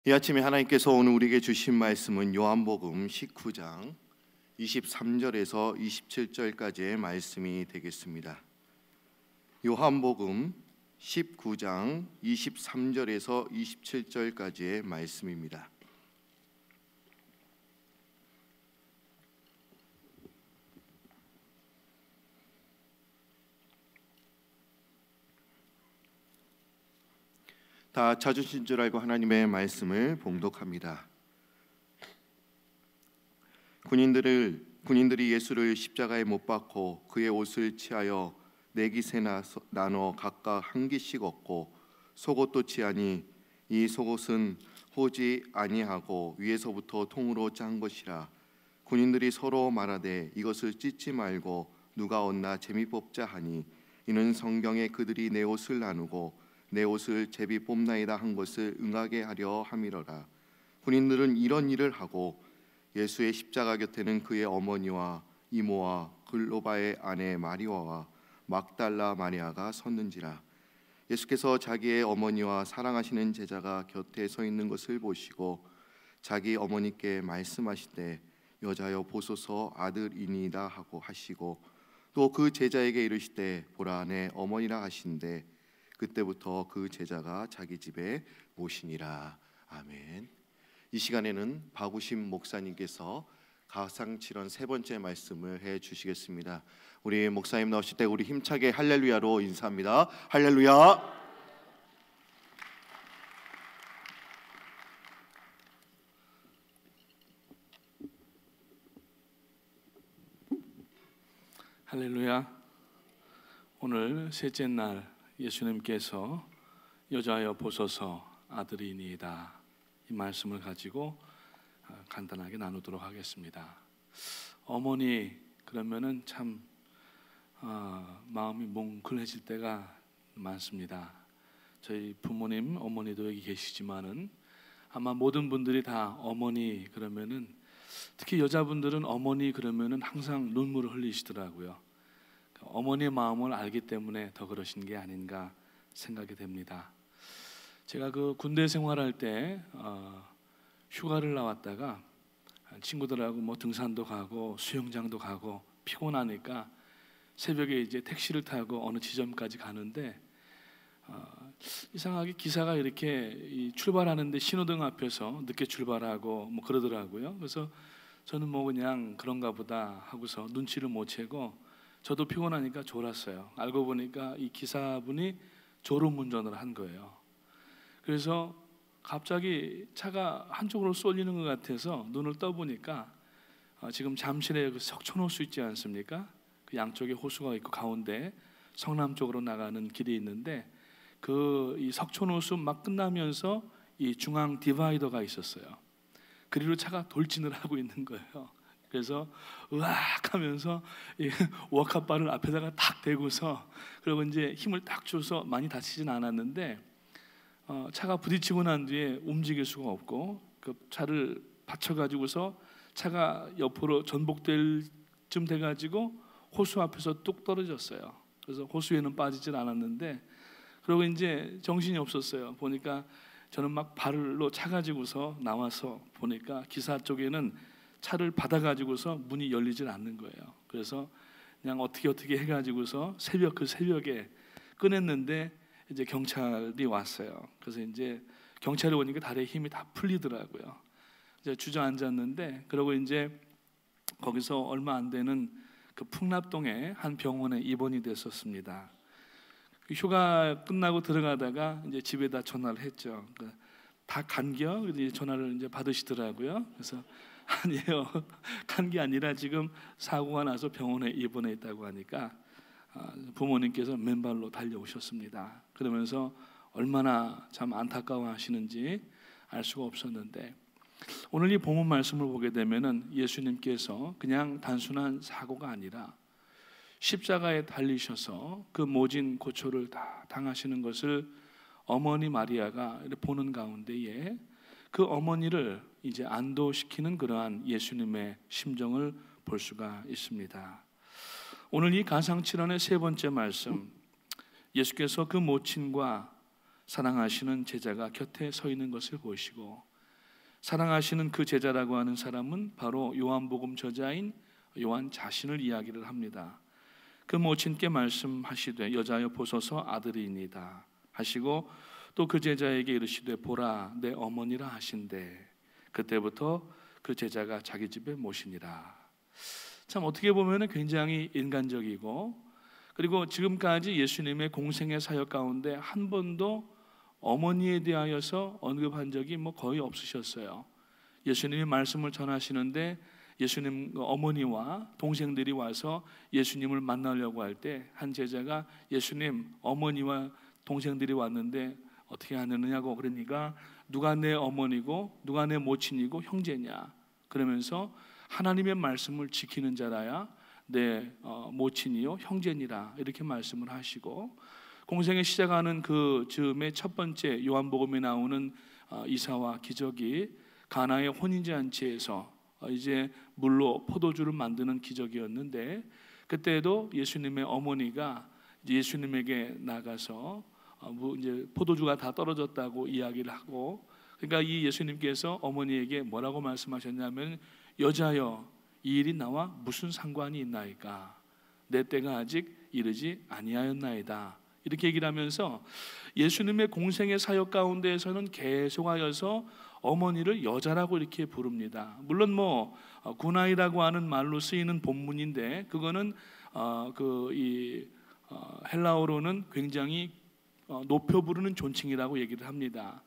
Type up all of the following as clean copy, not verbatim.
이 아침에 하나님께서 오늘 우리에게 주신 말씀은 요한복음 19장 23절에서 27절까지의 말씀이 되겠습니다. 요한복음 19장 23절에서 27절까지의 말씀입니다. 다 찾으신 줄 알고 하나님의 말씀을 봉독합니다. 군인들이 예수를 십자가에 못 박고 그의 옷을 치하여 네 깃에 나눠 각각 한 깃씩 얻고 속옷도 치하니 이 속옷은 호지 아니하고 위에서부터 통으로 짠 것이라. 군인들이 서로 말하되 이것을 찢지 말고 누가 얻나 재미 뽑자 하니 이는 성경에 그들이 내 옷을 나누고 내 옷을 제비 뽑나이다 한 것을 응하게 하려 함이러라. 군인들은 이런 일을 하고 예수의 십자가 곁에는 그의 어머니와 이모와 글로바의 아내 마리아와 막달라 마리아가 섰는지라. 예수께서 자기의 어머니와 사랑하시는 제자가 곁에 서 있는 것을 보시고 자기 어머니께 말씀하시되 여자여 보소서 아들이니이다 하고 하시고 또 그 제자에게 이르시되 보라 내 어머니라 하신대 그때부터 그 제자가 자기 집에 모시니라. 아멘. 이 시간에는 박우심 목사님께서 가상칠언 세 번째 말씀을 해주시겠습니다. 우리 목사님 나오실 때 우리 힘차게 할렐루야로 인사합니다. 할렐루야. 할렐루야. 오늘 셋째 날 예수님께서 여자여 보소서 아들이니이다 이 말씀을 가지고 간단하게 나누도록 하겠습니다. 어머니 그러면은 참 마음이 뭉클해질 때가 많습니다. 저희 부모님 어머니도 여기 계시지만은 아마 모든 분들이 다 어머니 그러면은 특히 여자분들은 어머니 그러면은 항상 눈물을 흘리시더라고요. 어머니의 마음을 알기 때문에 더 그러신 게 아닌가 생각이 됩니다. 제가 그 군대 생활할 때 휴가를 나왔다가 친구들하고 뭐 등산도 가고 수영장도 가고 피곤하니까 새벽에 이제 택시를 타고 어느 지점까지 가는데 이상하게 기사가 이렇게 출발하는데 신호등 앞에서 늦게 출발하고 뭐 그러더라고요. 그래서 저는 뭐 그냥 그런가 보다 하고서 눈치를 못 채고 저도 피곤하니까 졸았어요. 알고 보니까 이 기사분이 졸음운전을 한 거예요. 그래서 갑자기 차가 한쪽으로 쏠리는 것 같아서 눈을 떠보니까 지금 잠실에 그 석촌호수 있지 않습니까? 그 양쪽에 호수가 있고 가운데 성남 쪽으로 나가는 길이 있는데 그 이 석촌호수 막 끝나면서 이 중앙 디바이더가 있었어요. 그리로 차가 돌진을 하고 있는 거예요. 그래서 으악 하면서 이 워카바를 앞에다가 탁 대고서 그리고 이제 힘을 딱 줘서 많이 다치진 않았는데 차가 부딪히고 난 뒤에 움직일 수가 없고 그 차를 받쳐가지고서 차가 옆으로 전복될 쯤 돼가지고 호수 앞에서 뚝 떨어졌어요. 그래서 호수에는 빠지질 않았는데 그리고 이제 정신이 없었어요. 보니까 저는 막 발로 차가지고서 나와서 보니까 기사 쪽에는 차를 받아가지고서 문이 열리질 않는 거예요. 그래서 그냥 어떻게 해가지고서 그 새벽에 꺼냈는데 이제 경찰이 왔어요. 그래서 이제 경찰이 오니까 다리에 힘이 다 풀리더라고요. 이제 주저앉았는데 그러고 이제 거기서 얼마 안 되는 그 풍납동의 한 병원에 입원이 됐었습니다. 휴가 끝나고 들어가다가 이제 집에다 전화를 했죠. 다 간겨? 이제 전화를 이제 받으시더라고요. 그래서 아니에요. 간 게 아니라 지금 사고가 나서 병원에 입원해 있다고 하니까 부모님께서 맨발로 달려오셨습니다. 그러면서 얼마나 참 안타까워하시는지 알 수가 없었는데 오늘 이 본문 말씀을 보게 되면은 예수님께서 그냥 단순한 사고가 아니라 십자가에 달리셔서 그 모진 고초를 다 당하시는 것을 어머니 마리아가 보는 가운데에 그 어머니를 이제 안도시키는 그러한 예수님의 심정을 볼 수가 있습니다. 오늘 이 가상칠언의 세 번째 말씀, 예수께서 그 모친과 사랑하시는 제자가 곁에 서 있는 것을 보시고 사랑하시는 그 제자라고 하는 사람은 바로 요한복음 저자인 요한 자신을 이야기를 합니다. 그 모친께 말씀하시되 여자여 보소서 아들이니이다 하시고 또 그 제자에게 이르시되 보라 내 어머니라 하신대 그때부터 그 제자가 자기 집에 모시니라. 참 어떻게 보면 굉장히 인간적이고, 그리고 지금까지 예수님의 공생의 사역 가운데 한 번도 어머니에 대하여서 언급한 적이 거의 없으셨어요. 예수님이 말씀을 전하시는데 예수님 어머니와 동생들이 와서 예수님을 만나려고 할 때 한 제자가 예수님 어머니와 동생들이 왔는데 어떻게 하느냐고 그러니까 누가 내 어머니고 누가 내 모친이고 형제냐 그러면서 하나님의 말씀을 지키는 자라야 내 모친이요 형제니라 이렇게 말씀을 하시고, 공생에 시작하는 그 즈음에 첫 번째 요한복음에 나오는 이사와 기적이 가나의 혼인잔치에서 이제 물로 포도주를 만드는 기적이었는데, 그때도 예수님의 어머니가 예수님에게 나가서 이제 포도주가 다 떨어졌다고 이야기를 하고, 그러니까 이 예수님께서 어머니에게 뭐라고 말씀하셨냐면 여자여 이 일이 나와 무슨 상관이 있나이까 내 때가 아직 이르지 아니하였나이다 이렇게 얘기를 하면서 예수님의 공생의 사역 가운데에서는 계속하여서 어머니를 여자라고 이렇게 부릅니다. 물론 구나이라고 하는 말로 쓰이는 본문인데 그거는 헬라어로는 굉장히 높여 부르는 존칭이라고 얘기를 합니다.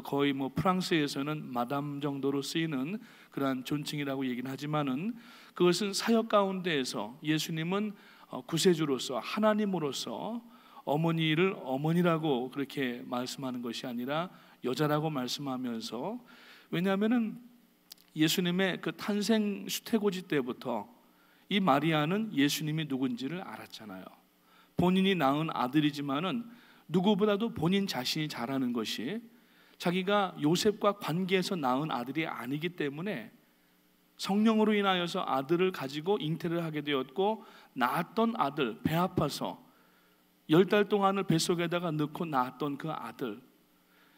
거의 프랑스에서는 마담 정도로 쓰이는 그러한 존칭이라고 얘기는 하지만은 그것은 사역 가운데에서 예수님은 구세주로서 하나님으로서 어머니를 어머니라고 그렇게 말씀하는 것이 아니라 여자라고 말씀하면서, 왜냐하면은 예수님의 그 탄생 수태고지 때부터 이 마리아는 예수님이 누군지를 알았잖아요. 본인이 낳은 아들이지만은 누구보다도 본인 자신이 잘 아는 것이 자기가 요셉과 관계에서 낳은 아들이 아니기 때문에 성령으로 인하여서 아들을 가지고 잉태를 하게 되었고, 낳았던 아들, 배 아파서 10달 동안을 뱃속에다가 넣고 낳았던 그 아들,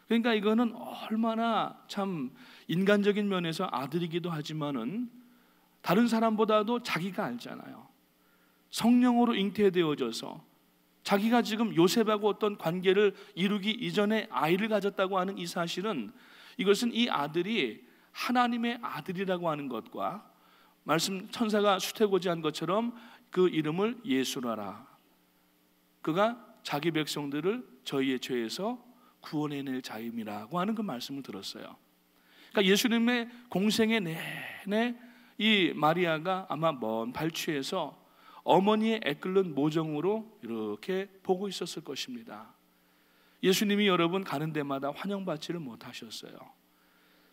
그러니까 이거는 얼마나 참 인간적인 면에서 아들이기도 하지만은 다른 사람보다도 자기가 알잖아요. 성령으로 잉태되어져서 자기가 지금 요셉하고 어떤 관계를 이루기 이전에 아이를 가졌다고 하는 이 사실은, 이것은 이 아들이 하나님의 아들이라고 하는 것과 말씀 천사가 수태고지한 것처럼 그 이름을 예수라라, 그가 자기 백성들을 저희의 죄에서 구원해낼 자임이라고 하는 그 말씀을 들었어요. 그러니까 예수님의 공생의 내내 이 마리아가 아마 먼 발치에서 어머니의 애끓는 모정으로 이렇게 보고 있었을 것입니다. 예수님이 여러분 가는 데마다 환영받지를 못하셨어요.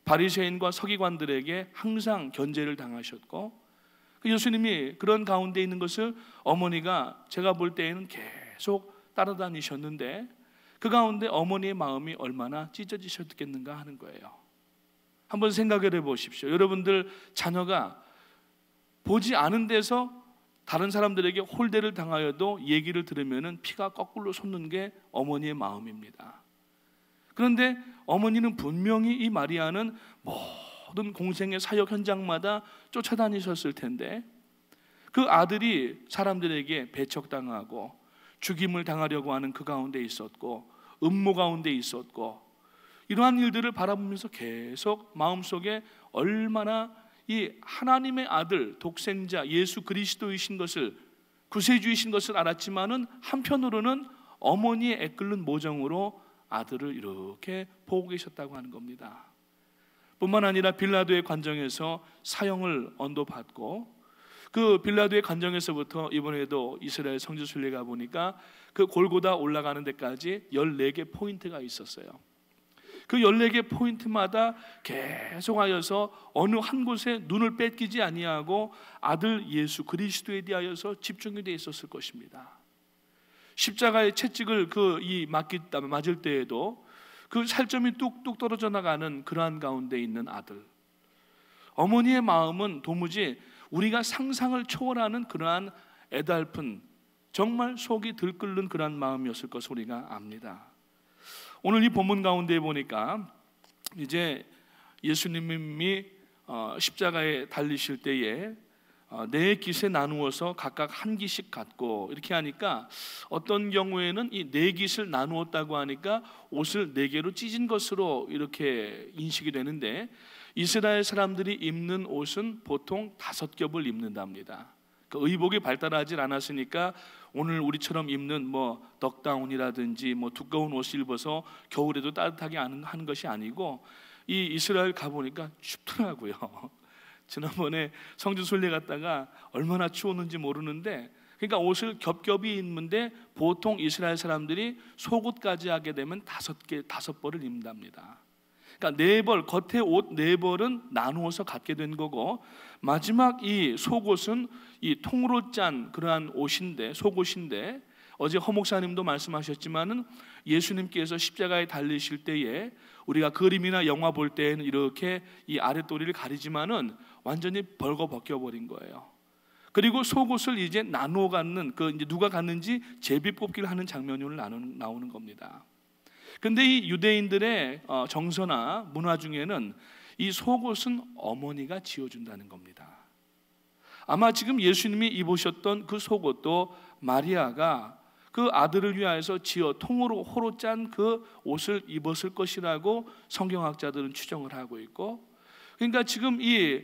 바리새인과 서기관들에게 항상 견제를 당하셨고, 예수님이 그런 가운데 있는 것을 어머니가 제가 볼 때에는 계속 따라다니셨는데 그 가운데 어머니의 마음이 얼마나 찢어지셨겠는가 하는 거예요. 한번 생각을 해보십시오. 여러분들 자녀가 보지 않은 데서 다른 사람들에게 홀대를 당하여도 얘기를 들으면 피가 거꾸로 솟는 게 어머니의 마음입니다. 그런데 어머니는 분명히 이 마리아는 모든 공생의 사역 현장마다 쫓아다니셨을 텐데 그 아들이 사람들에게 배척당하고 죽임을 당하려고 하는 그 가운데 있었고 음모 가운데 있었고, 이러한 일들을 바라보면서 계속 마음속에 얼마나 이 하나님의 아들 독생자 예수 그리스도이신 것을, 구세주이신 것을 알았지만은 한편으로는 어머니의 애끓는 모정으로 아들을 이렇게 보고 계셨다고 하는 겁니다. 뿐만 아니라 빌라도의 관정에서 사형을 언도받고, 그 빌라도의 관정에서부터 이번에도 이스라엘 성지 순례가 보니까 그 골고다 올라가는 데까지 14개 포인트가 있었어요. 그 14개 포인트마다 계속하여서 어느 한 곳에 눈을 뺏기지 아니하고 아들 예수 그리스도에 대하여서 집중이 되어 있었을 것입니다. 십자가의 채찍을 맞을 때에도 그 살점이 뚝뚝 떨어져 나가는 그러한 가운데 있는 아들, 어머니의 마음은 도무지 우리가 상상을 초월하는 그러한 애달픈, 정말 속이 들끓는 그러한 마음이었을 것을 우리가 압니다. 오늘 이 본문 가운데 보니까 이제 예수님이 십자가에 달리실 때에 네 깃에 나누어서 각각 한 깃씩 갖고 이렇게 하니까 어떤 경우에는 이 네 깃을 나누었다고 하니까 옷을 네 개로 찢은 것으로 이렇게 인식이 되는데, 이스라엘 사람들이 입는 옷은 보통 5겹을 입는답니다. 그 의복이 발달하지 않았으니까 오늘 우리처럼 입는 뭐 덕다운이라든지 뭐 두꺼운 옷을 입어서 겨울에도 따뜻하게 하는 것이 아니고, 이 이스라엘 가보니까 춥더라고요. 지난번에 성주 순례 갔다가 얼마나 추웠는지 모르는데, 그러니까 옷을 겹겹이 입는데 보통 이스라엘 사람들이 속옷까지 하게 되면 5벌을 입는답니다. 그러니까 4벌, 겉에 옷 4벌은 나누어서 갖게 된 거고, 마지막 이 속옷은 이 통으로 짠 그러한 옷인데, 속옷인데, 어제 허 목사님도 말씀하셨지만은 예수님께서 십자가에 달리실 때에 우리가 그림이나 영화 볼 때에는 이렇게 이 아랫도리를 가리지만은 완전히 벌거벗겨 버린 거예요. 그리고 속옷을 이제 나누어 갖는, 그 이제 누가 갖는지 제비 뽑기를 하는 장면이 오늘 나오는 겁니다. 근데 이 유대인들의 정서나 문화 중에는 이 속옷은 어머니가 지어준다는 겁니다. 아마 지금 예수님이 입으셨던 그 속옷도 마리아가 그 아들을 위하여서 지어 통으로 호로 짠 그 옷을 입었을 것이라고 성경학자들은 추정을 하고 있고, 그러니까 지금 이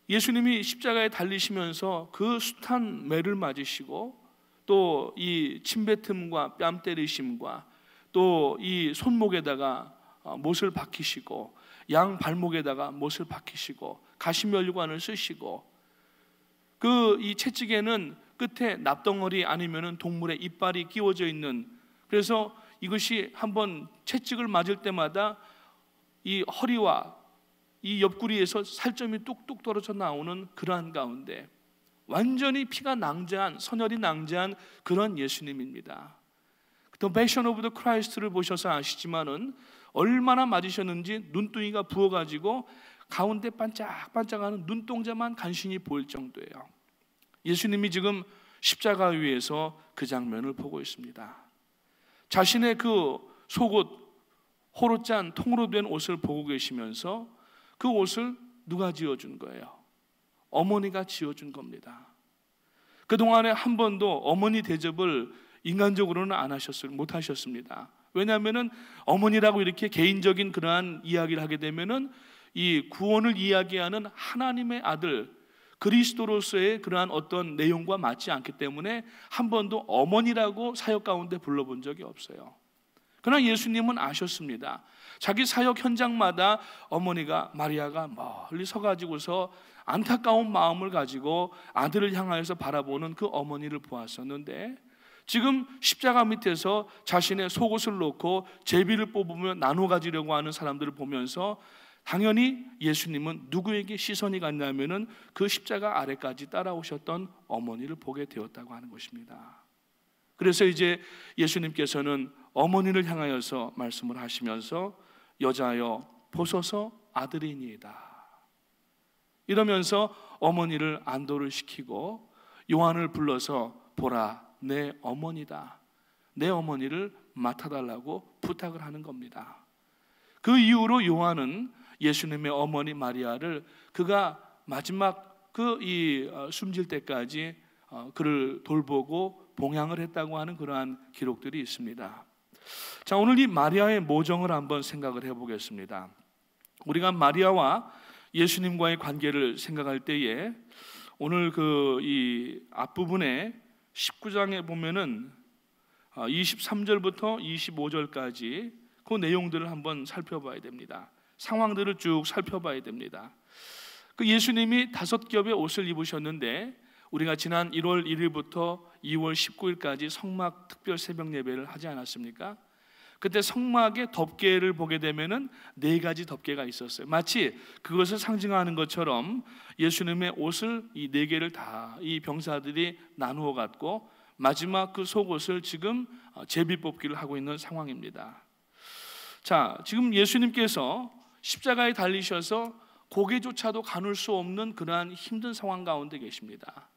예수님이 십자가에 달리시면서 그 숱한 매를 맞으시고, 또 이 침뱉음과 뺨 때리심과 또 이 손목에다가 못을 박히시고, 양 발목에다가 못을 박히시고, 가시면류관을 쓰시고, 그 이 채찍에는 끝에 납덩어리 아니면은 동물의 이빨이 끼워져 있는, 그래서 이것이 한번 채찍을 맞을 때마다 이 허리와 이 옆구리에서 살점이 뚝뚝 떨어져 나오는 그러한 가운데 완전히 피가 낭자한, 선혈이 낭자한 그런 예수님입니다. The Passion of the Christ를 보셔서 아시지만은 얼마나 맞으셨는지 눈둥이가 부어가지고 가운데 반짝반짝하는 눈동자만 간신히 보일 정도예요. 예수님이 지금 십자가 위에서 그 장면을 보고 있습니다. 자신의 그 속옷, 호로 짠 통으로 된 옷을 보고 계시면서 그 옷을 누가 지어준 거예요? 어머니가 지어준 겁니다. 그동안에 한 번도 어머니 대접을 인간적으로는 못 하셨습니다. 왜냐하면은 어머니라고 이렇게 개인적인 그러한 이야기를 하게 되면은 이 구원을 이야기하는 하나님의 아들 그리스도로서의 그러한 어떤 내용과 맞지 않기 때문에 한 번도 어머니라고 사역 가운데 불러본 적이 없어요. 그러나 예수님은 아셨습니다. 자기 사역 현장마다 어머니가, 마리아가 멀리 서가지고서 안타까운 마음을 가지고 아들을 향하여서 바라보는 그 어머니를 보았었는데, 지금 십자가 밑에서 자신의 속옷을 놓고 제비를 뽑으며 나눠 가지려고 하는 사람들을 보면서 당연히 예수님은 누구에게 시선이 갔냐면은 그 십자가 아래까지 따라오셨던 어머니를 보게 되었다고 하는 것입니다. 그래서 이제 예수님께서는 어머니를 향하여서 말씀을 하시면서 여자여 보소서 아들이니이다 이러면서 어머니를 안도를 시키고 요한을 불러서 보라 내 어머니다, 내 어머니를 맡아달라고 부탁을 하는 겁니다. 그 이후로 요한은 예수님의 어머니 마리아를 그가 마지막 숨질 때까지 그를 돌보고 봉양을 했다고 하는 그러한 기록들이 있습니다. 자, 오늘 이 마리아의 모정을 한번 생각을 해보겠습니다. 우리가 마리아와 예수님과의 관계를 생각할 때에 오늘 이 앞부분에 19장에 보면은 23절부터 25절까지 그 내용들을 한번 살펴봐야 됩니다. 상황들을 쭉 살펴봐야 됩니다. 그 예수님이 5겹의 옷을 입으셨는데 우리가 지난 1월 1일부터 2월 19일까지 성막 특별 새벽 예배를 하지 않았습니까? 그때 성막의 덮개를 보게 되면은 4가지 덮개가 있었어요. 마치 그것을 상징하는 것처럼 예수님의 옷을 이 4개를 다 이 병사들이 나누어 갖고 마지막 그 속옷을 지금 제비 뽑기를 하고 있는 상황입니다. 자, 지금 예수님께서 십자가에 달리셔서 고개조차도 가눌 수 없는 그러한 힘든 상황 가운데 계십니다.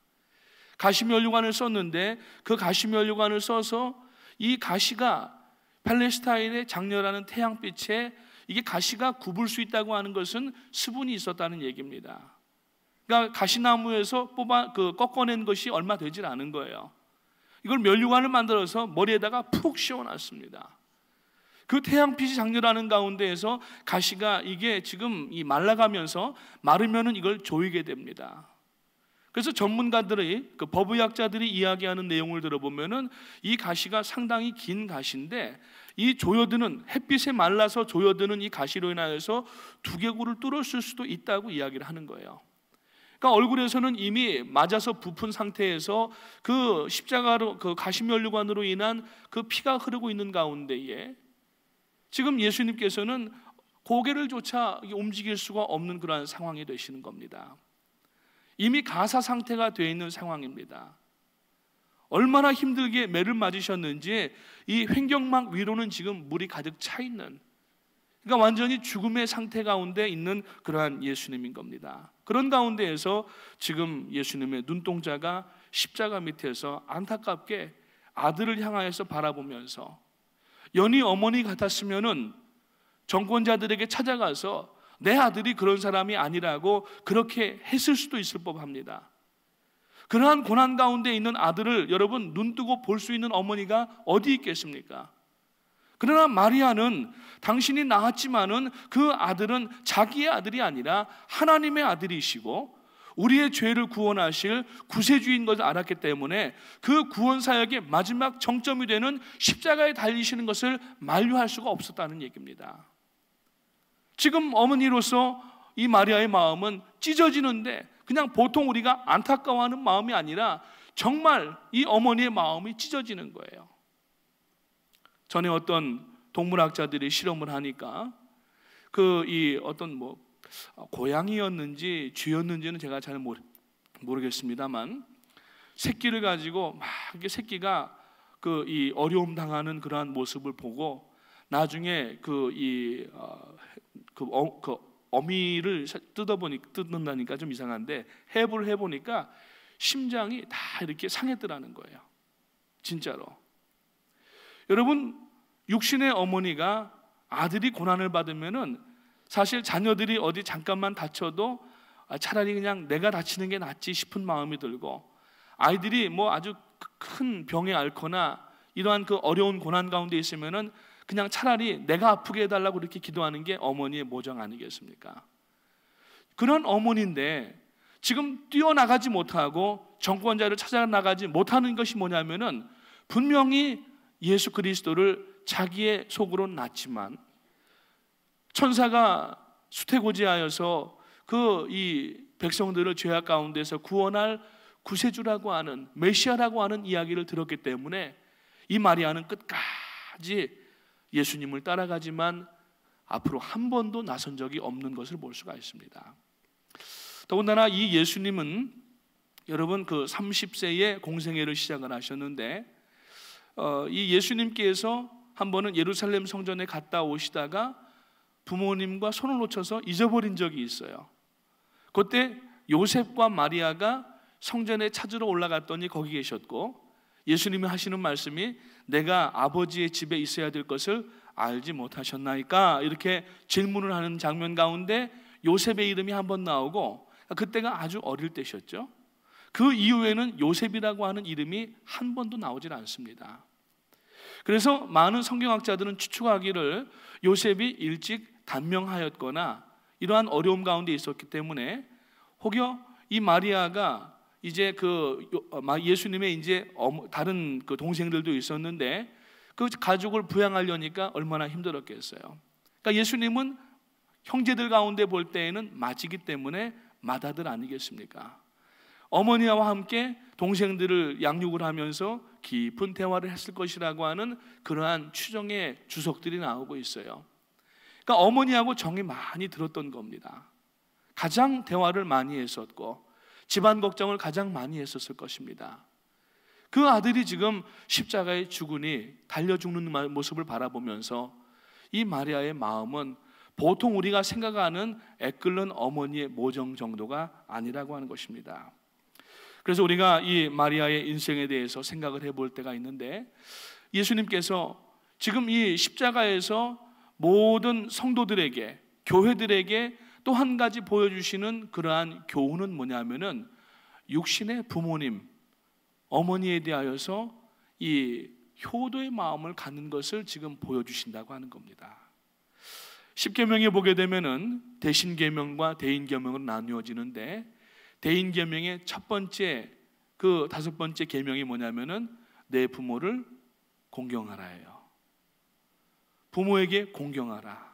가시면류관을 썼는데 그 가시면류관을 써서 이 가시가 팔레스타인의 장렬하는 태양빛에 이게 가시가 굽을 수 있다고 하는 것은 수분이 있었다는 얘기입니다. 그러니까 가시나무에서 꺾어낸 것이 얼마 되질 않은 거예요. 이걸 면류관을 만들어서 머리에다가 푹 씌워놨습니다. 그 태양빛이 장렬하는 가운데에서 가시가 이게 지금 말라가면서 마르면은 이걸 조이게 됩니다. 그래서 전문가들의 법의학자들이 이야기하는 내용을 들어보면은 이 가시가 상당히 긴 가시인데 이 조여드는 햇빛에 말라서 조여드는 이 가시로 인하여서 두개골을 뚫었을 수도 있다고 이야기를 하는 거예요. 그러니까 얼굴에서는 이미 맞아서 부푼 상태에서 그 십자가로 그 가시면류관으로 인한 그 피가 흐르고 있는 가운데에 지금 예수님께서는 고개를조차 움직일 수가 없는 그러한 상황이 되시는 겁니다. 이미 가사 상태가 되어 있는 상황입니다. 얼마나 힘들게 매를 맞으셨는지 이 횡격막 위로는 지금 물이 가득 차 있는, 그러니까 완전히 죽음의 상태 가운데 있는 그러한 예수님인 겁니다. 그런 가운데에서 지금 예수님의 눈동자가 십자가 밑에서 안타깝게 아들을 향하여서 바라보면서, 연희 어머니 같았으면은 정권자들에게 찾아가서 내 아들이 그런 사람이 아니라고 그렇게 했을 수도 있을 법합니다. 그러한 고난 가운데 있는 아들을 여러분 눈뜨고 볼 수 있는 어머니가 어디 있겠습니까? 그러나 마리아는 당신이 낳았지만은 그 아들은 자기의 아들이 아니라 하나님의 아들이시고 우리의 죄를 구원하실 구세주인 것을 알았기 때문에 그 구원 사역의 마지막 정점이 되는 십자가에 달리시는 것을 만류할 수가 없었다는 얘기입니다. 지금 어머니로서 이 마리아의 마음은 찢어지는데 그냥 보통 우리가 안타까워하는 마음이 아니라 정말 이 어머니의 마음이 찢어지는 거예요. 전에 어떤 동물학자들이 실험을 하니까 고양이였는지 쥐였는지는 제가 잘 모르겠습니다만 새끼를 가지고 막 이렇게 새끼가 이 어려움 당하는 그러한 모습을 보고 나중에 어미를 뜯는다니까 좀 이상한데 해부를 해보니까 심장이 다 이렇게 상했더라는 거예요. 진짜로. 여러분, 육신의 어머니가 아들이 고난을 받으면은 사실 자녀들이 어디 잠깐만 다쳐도 차라리 그냥 내가 다치는 게 낫지 싶은 마음이 들고, 아이들이 뭐 아주 큰 병에 앓거나 이러한 그 어려운 고난 가운데 있으면은 그냥 차라리 내가 아프게 해달라고 이렇게 기도하는 게 어머니의 모정 아니겠습니까? 그런 어머니인데 지금 뛰어나가지 못하고 정권자를 찾아나가지 못하는 것이 뭐냐면은 분명히 예수 그리스도를 자기의 속으로 낳지만 천사가 수태고지하여서 이 백성들을 죄악 가운데서 구원할 구세주라고 하는 메시아라고 하는 이야기를 들었기 때문에 이 마리아는 끝까지 예수님을 따라가지만 앞으로 한 번도 나선 적이 없는 것을 볼 수가 있습니다. 더군다나 이 예수님은 여러분 30세에 공생애를 시작을 하셨는데 이 예수님께서 한 번은 예루살렘 성전에 갔다 오시다가 부모님과 손을 놓쳐서 잊어버린 적이 있어요. 그때 요셉과 마리아가 성전에 찾으러 올라갔더니 거기 계셨고, 예수님이 하시는 말씀이 내가 아버지의 집에 있어야 될 것을 알지 못하셨나이까, 이렇게 질문을 하는 장면 가운데 요셉의 이름이 한번 나오고, 그때가 아주 어릴 때셨죠. 그 이후에는 요셉이라고 하는 이름이 한 번도 나오질 않습니다. 그래서 많은 성경학자들은 추측하기를 요셉이 일찍 단명하였거나 이러한 어려움 가운데 있었기 때문에 혹여 이 마리아가 이제 예수님의 이제 다른 동생들도 있었는데 그 가족을 부양하려니까 얼마나 힘들었겠어요. 그러니까 예수님은 형제들 가운데 볼 때에는 맏이기 때문에 맏아들 아니겠습니까? 어머니와 함께 동생들을 양육을 하면서 깊은 대화를 했을 것이라고 하는 그러한 추정의 주석들이 나오고 있어요. 그러니까 어머니하고 정이 많이 들었던 겁니다. 가장 대화를 많이 했었고 집안 걱정을 가장 많이 했었을 것입니다. 그 아들이 지금 십자가에 죽으니 달려 죽는 모습을 바라보면서 이 마리아의 마음은 보통 우리가 생각하는 애끓는 어머니의 모정 정도가 아니라고 하는 것입니다. 그래서 우리가 이 마리아의 인생에 대해서 생각을 해볼 때가 있는데, 예수님께서 지금 이 십자가에서 모든 성도들에게, 교회들에게 또 한 가지 보여주시는 그러한 교훈은 뭐냐면은 육신의 부모님, 어머니에 대하여서 이 효도의 마음을 갖는 것을 지금 보여주신다고 하는 겁니다. 십계명에 보게 되면은 대신계명과 대인계명으로 나누어지는데, 대인계명의 첫 번째, 그 다섯 번째 계명이 뭐냐면은 내 부모를 공경하라예요. 부모에게 공경하라.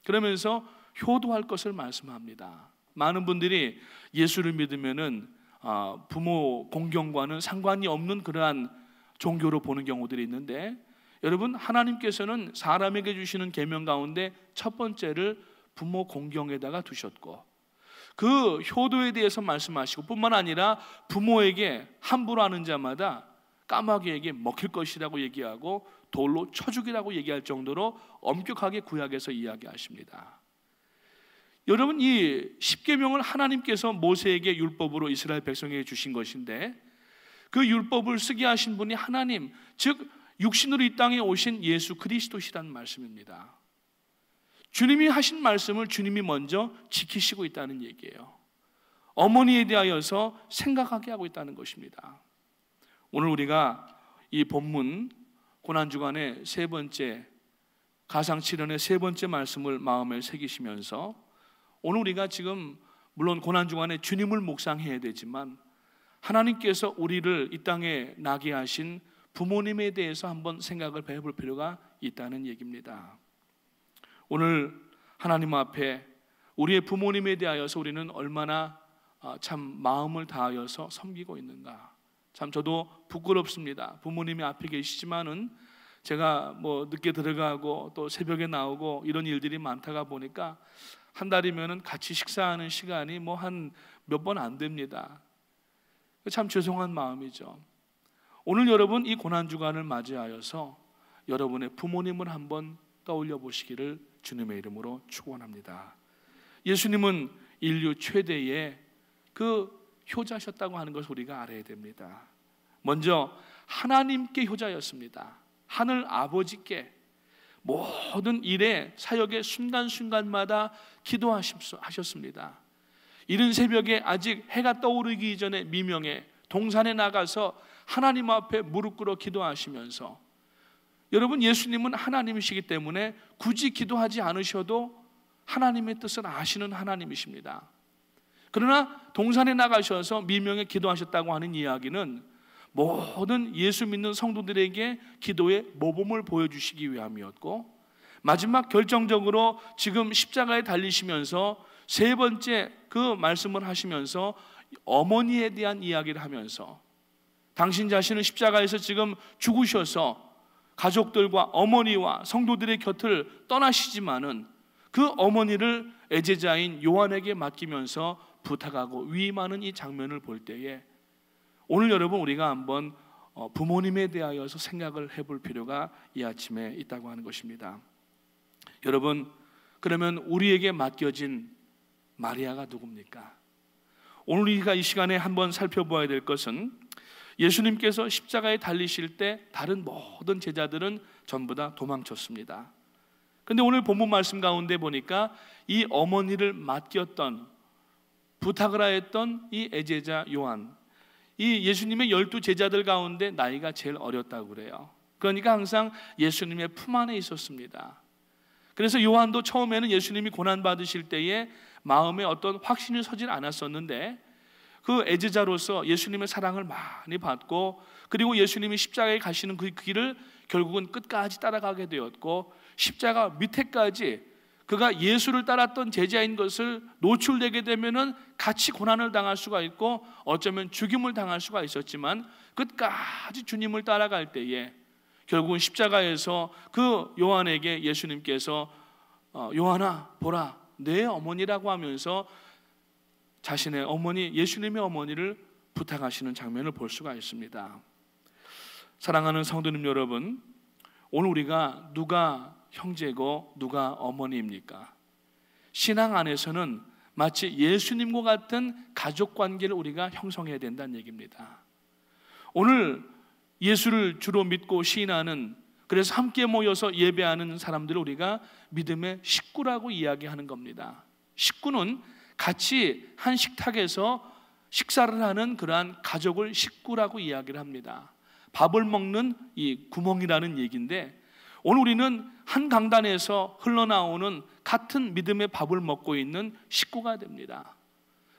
그러면서 효도할 것을 말씀합니다. 많은 분들이 예수를 믿으면은 부모 공경과는 상관이 없는 그러한 종교로 보는 경우들이 있는데, 여러분, 하나님께서는 사람에게 주시는 계명 가운데 첫 번째를 부모 공경에다가 두셨고, 그 효도에 대해서 말씀하시고, 뿐만 아니라 부모에게 함부로 하는 자마다 까마귀에게 먹힐 것이라고 얘기하고 돌로 쳐 죽이라고 얘기할 정도로 엄격하게 구약에서 이야기하십니다. 여러분, 이 십계명을 하나님께서 모세에게 율법으로 이스라엘 백성에게 주신 것인데, 그 율법을 쓰게 하신 분이 하나님, 즉 육신으로 이 땅에 오신 예수 그리스도시라는 말씀입니다. 주님이 하신 말씀을 주님이 먼저 지키시고 있다는 얘기예요. 어머니에 대하여서 생각하게 하고 있다는 것입니다. 오늘 우리가 이 본문 고난주간의 세 번째, 가상칠언의 세 번째 말씀을 마음에 새기시면서, 오늘 우리가 지금 물론 고난주간에 주님을 묵상해야 되지만 하나님께서 우리를 이 땅에 나게 하신 부모님에 대해서 한번 생각을 해볼 필요가 있다는 얘기입니다. 오늘 하나님 앞에 우리의 부모님에 대하여서 우리는 얼마나 참 마음을 다하여서 섬기고 있는가. 참 저도 부끄럽습니다. 부모님이 앞에 계시지만은 제가 뭐 늦게 들어가고 또 새벽에 나오고 이런 일들이 많다가 보니까 한 달이면은 같이 식사하는 시간이 뭐 한 몇 번 안 됩니다. 참 죄송한 마음이죠. 오늘 여러분 이 고난주간을 맞이하여서 여러분의 부모님을 한번 떠올려 보시기를 주님의 이름으로 축원합니다. 예수님은 인류 최대의 그 효자셨다고 하는 것을 우리가 알아야 됩니다. 먼저 하나님께 효자였습니다. 하늘 아버지께 모든 일에 사역의 순간순간마다 기도하셨습니다. 이른 새벽에 아직 해가 떠오르기 전에 미명에 동산에 나가서 하나님 앞에 무릎 꿇어 기도하시면서, 여러분, 예수님은 하나님이시기 때문에 굳이 기도하지 않으셔도 하나님의 뜻을 아시는 하나님이십니다. 그러나 동산에 나가셔서 미명에 기도하셨다고 하는 이야기는 모든 예수 믿는 성도들에게 기도의 모범을 보여주시기 위함이었고, 마지막 결정적으로 지금 십자가에 달리시면서 세 번째 그 말씀을 하시면서 어머니에 대한 이야기를 하면서, 당신 자신은 십자가에서 지금 죽으셔서 가족들과 어머니와 성도들의 곁을 떠나시지만은 그 어머니를 애제자인 요한에게 맡기면서 부탁하고 위임하는 이 장면을 볼 때에, 오늘 여러분 우리가 한번 부모님에 대하여서 생각을 해볼 필요가 이 아침에 있다고 하는 것입니다. 여러분, 그러면 우리에게 맡겨진 마리아가 누굽니까? 오늘 우리가 이 시간에 한번 살펴보아야 될 것은, 예수님께서 십자가에 달리실 때 다른 모든 제자들은 전부 다 도망쳤습니다. 그런데 오늘 본문 말씀 가운데 보니까 이 어머니를 맡겼던, 부탁을 하였던 이 애제자 요한, 이 예수님의 12 제자들 가운데 나이가 제일 어렸다고 그래요. 그러니까 항상 예수님의 품 안에 있었습니다. 그래서 요한도 처음에는 예수님이 고난받으실 때에 마음에 어떤 확신이 서질 않았었는데, 그 애제자로서 예수님의 사랑을 많이 받고, 그리고 예수님이 십자가에 가시는 그 길을 결국은 끝까지 따라가게 되었고, 십자가 밑에까지 그가 예수를 따랐던 제자인 것을 노출되게 되면은 같이 고난을 당할 수가 있고 어쩌면 죽임을 당할 수가 있었지만, 끝까지 주님을 따라갈 때에 결국은 십자가에서 그 요한에게 예수님께서 요한아 보라 내 어머니라고 하면서 자신의 어머니, 예수님의 어머니를 부탁하시는 장면을 볼 수가 있습니다. 사랑하는 성도님 여러분, 오늘 우리가 누가 형제고 누가 어머니입니까? 신앙 안에서는 마치 예수님과 같은 가족 관계를 우리가 형성해야 된다는 얘기입니다. 오늘 예수를 주로 믿고 시인하는 그래서 함께 모여서 예배하는 사람들을 우리가 믿음의 식구라고 이야기하는 겁니다. 식구는 같이 한 식탁에서 식사를 하는 그러한 가족을 식구라고 이야기를 합니다. 밥을 먹는 이 구멍이라는 얘기인데, 오늘 우리는 한 강단에서 흘러나오는 같은 믿음의 밥을 먹고 있는 식구가 됩니다.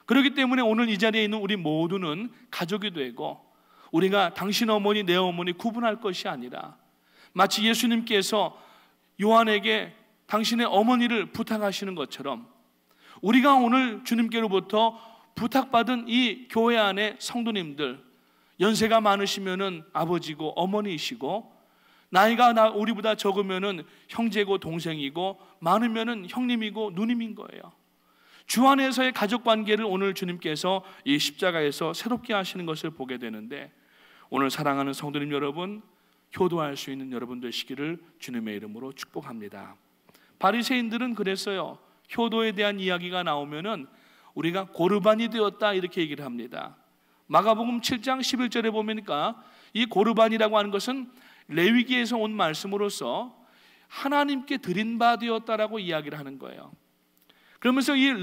그렇기 때문에 오늘 이 자리에 있는 우리 모두는 가족이 되고, 우리가 당신 어머니 내 어머니 구분할 것이 아니라 마치 예수님께서 요한에게 당신의 어머니를 부탁하시는 것처럼 우리가 오늘 주님께로부터 부탁받은 이 교회 안에 성도님들, 연세가 많으시면은 아버지고 어머니이시고, 나이가 우리보다 적으면은 형제고 동생이고, 많으면은 형님이고 누님인 거예요. 주 안에서의 가족 관계를 오늘 주님께서 이 십자가에서 새롭게 하시는 것을 보게 되는데, 오늘 사랑하는 성도님 여러분, 효도할 수 있는 여러분 되시기를 주님의 이름으로 축복합니다. 바리새인들은 그랬어요. 효도에 대한 이야기가 나오면은 우리가 고르반이 되었다 이렇게 얘기를 합니다. 마가복음 7장 11절에 보니까 이 고르반이라고 하는 것은 레위기에서 온 말씀으로서 하나님께 드린 바 되었다라고 이야기를 하는 거예요. 그러면서 이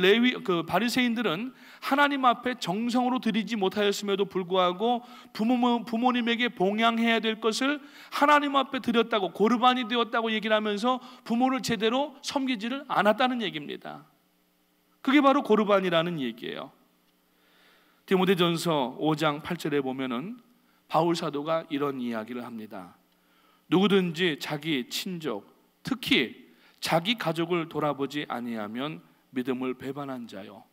바리새인들은 하나님 앞에 정성으로 드리지 못하였음에도 불구하고 부모님에게 봉양해야 될 것을 하나님 앞에 드렸다고, 고르반이 되었다고 얘기를 하면서 부모를 제대로 섬기지를 않았다는 얘기입니다. 그게 바로 고르반이라는 얘기예요. 디모데전서 5장 8절에 보면은 바울 사도가 이런 이야기를 합니다. 누구든지 자기 친족, 특히 자기 가족을 돌아보지 아니하면 믿음을 배반한 자요,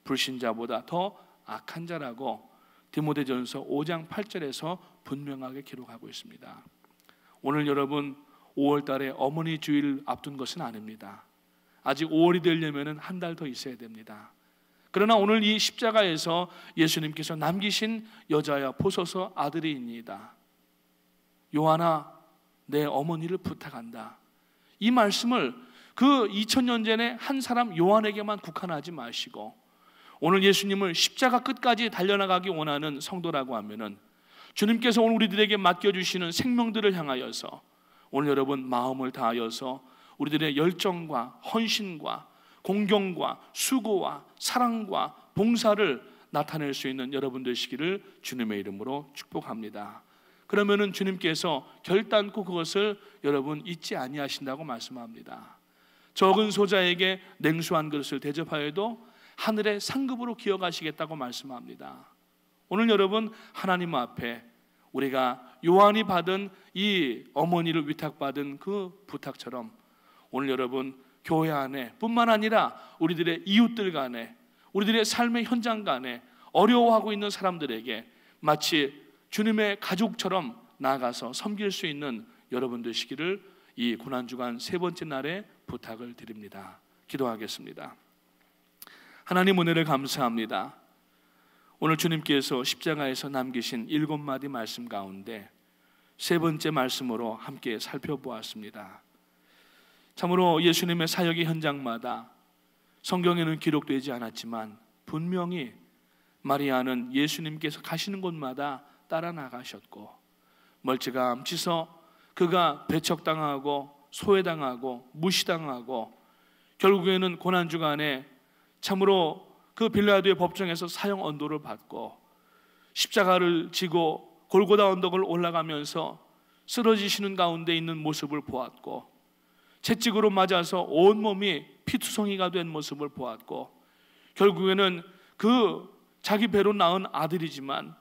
불신자보다 더 악한 자라고 디모데전서 5장 8절에서 분명하게 기록하고 있습니다. 오늘 여러분 5월 달에 어머니 주일 앞둔 것은 아닙니다. 아직 5월이 되려면 한 달 더 있어야 됩니다. 그러나 오늘 이 십자가에서 예수님께서 남기신 여자야 보소서 아들이니이다. 요한아 내 어머니를 부탁한다. 이 말씀을 그 2000년 전에 한 사람 요한에게만 국한하지 마시고, 오늘 예수님을 십자가 끝까지 달려나가기 원하는 성도라고 하면은 주님께서 오늘 우리들에게 맡겨주시는 생명들을 향하여서 오늘 여러분 마음을 다하여서 우리들의 열정과 헌신과 공경과 수고와 사랑과 봉사를 나타낼 수 있는 여러분 되시기를 주님의 이름으로 축복합니다. 그러면은 주님께서 결단코 그것을 여러분 잊지 아니하신다고 말씀합니다. 적은 소자에게 냉수 한 그릇을 대접하여도 하늘의 상급으로 기억하시겠다고 말씀합니다. 오늘 여러분 하나님 앞에 우리가 요한이 받은 이 어머니를 위탁받은 그 부탁처럼 오늘 여러분 교회 안에 뿐만 아니라 우리들의 이웃들 간에, 우리들의 삶의 현장 간에 어려워하고 있는 사람들에게 마치 주님의 가족처럼 나아가서 섬길 수 있는 여러분 되시기를 이 고난주간 세 번째 날에 부탁을 드립니다. 기도하겠습니다. 하나님 은혜를 감사합니다. 오늘 주님께서 십자가에서 남기신 7마디 말씀 가운데 세 번째 말씀으로 함께 살펴보았습니다. 참으로 예수님의 사역의 현장마다 성경에는 기록되지 않았지만 분명히 마리아는 예수님께서 가시는 곳마다 따라 나가셨고, 멀찌감치서 그가 배척당하고 소외당하고 무시당하고 결국에는 고난주간에 참으로 그 빌라도의 법정에서 사형 언도를 받고 십자가를 지고 골고다 언덕을 올라가면서 쓰러지시는 가운데 있는 모습을 보았고, 채찍으로 맞아서 온몸이 피투성이가 된 모습을 보았고, 결국에는 그 자기 배로 낳은 아들이지만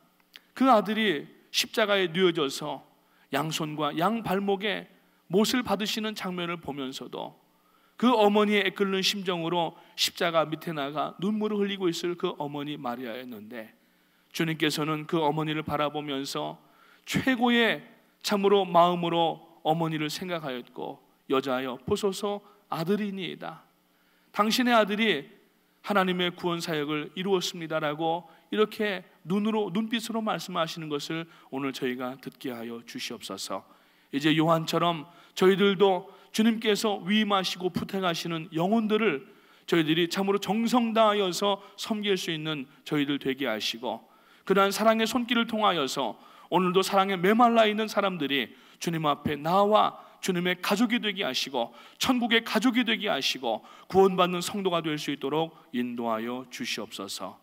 그 아들이 십자가에 뉘어져서 양손과 양발목에 못을 받으시는 장면을 보면서도 그 어머니의 애끓는 심정으로 십자가 밑에 나가 눈물을 흘리고 있을 그 어머니 마리아였는데, 주님께서는 그 어머니를 바라보면서 최고의 참으로 마음으로 어머니를 생각하였고, 여자여 보소서 아들이니이다. 당신의 아들이 하나님의 구원 사역을 이루었습니다라고 이렇게 눈빛으로 말씀하시는 것을 오늘 저희가 듣게 하여 주시옵소서. 이제 요한처럼 저희들도 주님께서 위임하시고 부탁하시는 영혼들을 저희들이 참으로 정성 다하여서 섬길 수 있는 저희들 되게 하시고, 그러한 사랑의 손길을 통하여서 오늘도 사랑에 메말라 있는 사람들이 주님 앞에 나와 주님의 가족이 되게 하시고 천국의 가족이 되게 하시고 구원받는 성도가 될 수 있도록 인도하여 주시옵소서.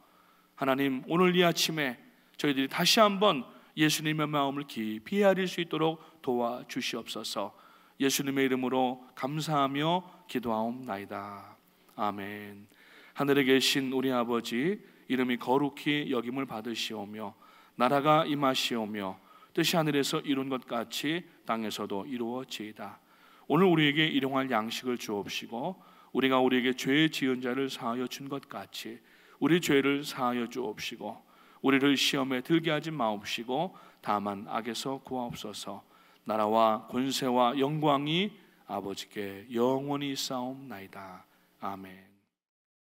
하나님, 오늘 이 아침에 저희들이 다시 한번 예수님의 마음을 깊이 헤아릴 수 있도록 도와주시옵소서. 예수님의 이름으로 감사하며 기도하옵나이다. 아멘. 하늘에 계신 우리 아버지, 이름이 거룩히 여김을 받으시오며 나라가 임하시오며 뜻이 하늘에서 이룬 것 같이 땅에서도 이루어지이다. 오늘 우리에게 일용할 양식을 주옵시고 우리가 우리에게 죄 지은 자를 사하여 준 것 같이 우리 죄를 사하여 주옵시고 우리를 시험에 들게 하지 마옵시고 다만 악에서 구하옵소서. 나라와 권세와 영광이 아버지께 영원히 싸움나이다. 아멘.